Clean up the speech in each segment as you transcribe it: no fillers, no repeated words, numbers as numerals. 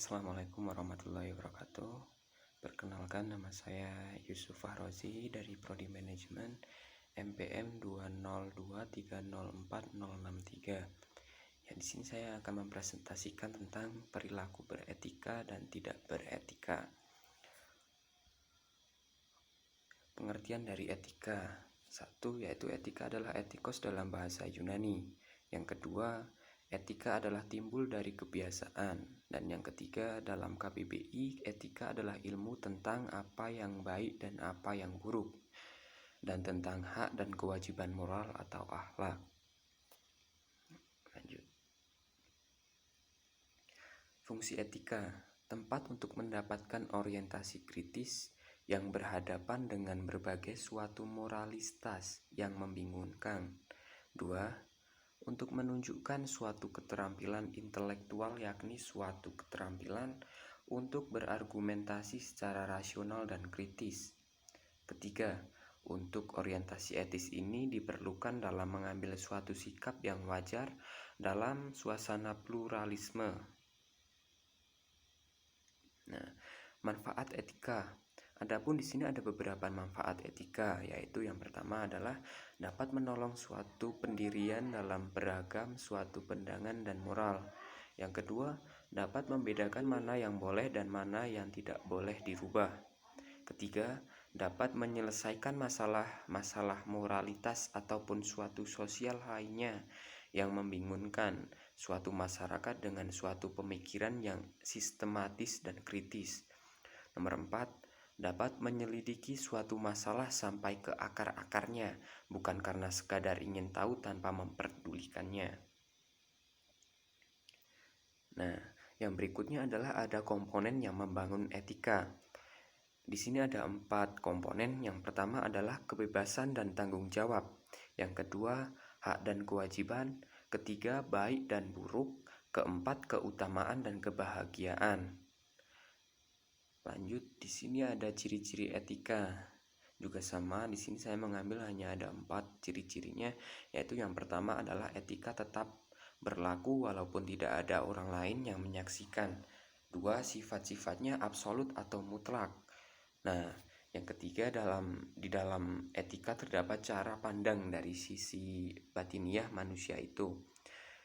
Assalamualaikum warahmatullahi wabarakatuh. Perkenalkan, nama saya Yusuf Fahrozi dari Prodi Manajemen MPM 202304063. Ya, di sini saya akan mempresentasikan tentang perilaku beretika dan tidak beretika. Pengertian dari etika. Satu, yaitu etika adalah etikos dalam bahasa Yunani. Yang kedua, etika adalah timbul dari kebiasaan. Dan yang ketiga, dalam KBBI, etika adalah ilmu tentang apa yang baik dan apa yang buruk, dan tentang hak dan kewajiban moral atau akhlak. Lanjut. Fungsi etika, tempat untuk mendapatkan orientasi kritis yang berhadapan dengan berbagai suatu moralitas yang membingungkan. 2. Untuk menunjukkan suatu keterampilan intelektual, yakni suatu keterampilan untuk berargumentasi secara rasional dan kritis. Ketiga, untuk orientasi etis ini diperlukan dalam mengambil suatu sikap yang wajar dalam suasana pluralisme. Nah, manfaat etika. Adapun di sini ada beberapa manfaat etika, yaitu yang pertama adalah dapat menolong suatu pendirian dalam beragam suatu pandangan dan moral. Yang kedua, dapat membedakan mana yang boleh dan mana yang tidak boleh dirubah. Ketiga, dapat menyelesaikan masalah moralitas ataupun suatu sosial lainnya yang membingungkan suatu masyarakat dengan suatu pemikiran yang sistematis dan kritis. Nomor 4, dapat menyelidiki suatu masalah sampai ke akar-akarnya, bukan karena sekadar ingin tahu tanpa memperdulikannya. Nah, yang berikutnya adalah ada komponen yang membangun etika. Di sini ada 4 komponen. Yang pertama adalah kebebasan dan tanggung jawab. Yang kedua, hak dan kewajiban. Ketiga, baik dan buruk. Keempat, keutamaan dan kebahagiaan. Lanjut, di sini ada ciri-ciri etika. Juga sama, di sini saya mengambil hanya ada 4 ciri-cirinya, yaitu yang pertama adalah etika tetap berlaku walaupun tidak ada orang lain yang menyaksikan. 2, sifat-sifatnya absolut atau mutlak. Nah, yang ketiga, di dalam etika terdapat cara pandang dari sisi batiniah manusia itu.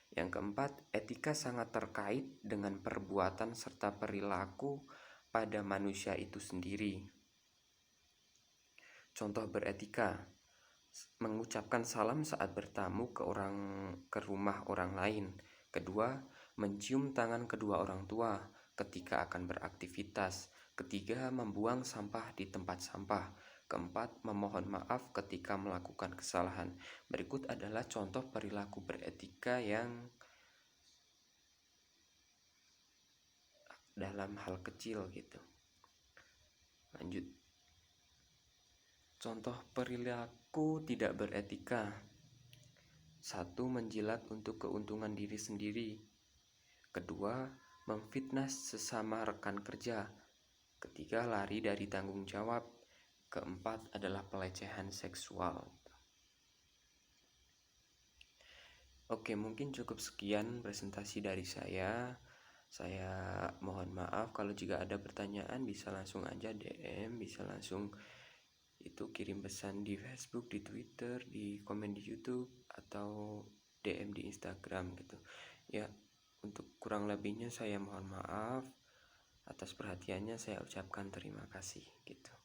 Yang keempat, etika sangat terkait dengan perbuatan serta perilaku pada manusia itu sendiri. Contoh beretika: mengucapkan salam saat bertamu ke rumah orang lain. Kedua, mencium tangan kedua orang tua ketika akan beraktivitas. Ketiga, membuang sampah di tempat sampah. Keempat, memohon maaf ketika melakukan kesalahan. Berikut adalah contoh perilaku beretika yang dalam hal kecil gitu. Lanjut. Contoh perilaku tidak beretika. 1. Menjilat untuk keuntungan diri sendiri. Kedua, memfitnah sesama rekan kerja. Ketiga, lari dari tanggung jawab. Keempat adalah pelecehan seksual. Oke, mungkin cukup sekian presentasi dari saya. Saya mohon maaf kalau jika ada pertanyaan, bisa langsung aja DM, bisa langsung itu kirim pesan di Facebook, di Twitter, di komen di YouTube, atau DM di Instagram gitu. Ya, untuk kurang lebihnya saya mohon maaf. Atas perhatiannya saya ucapkan terima kasih gitu.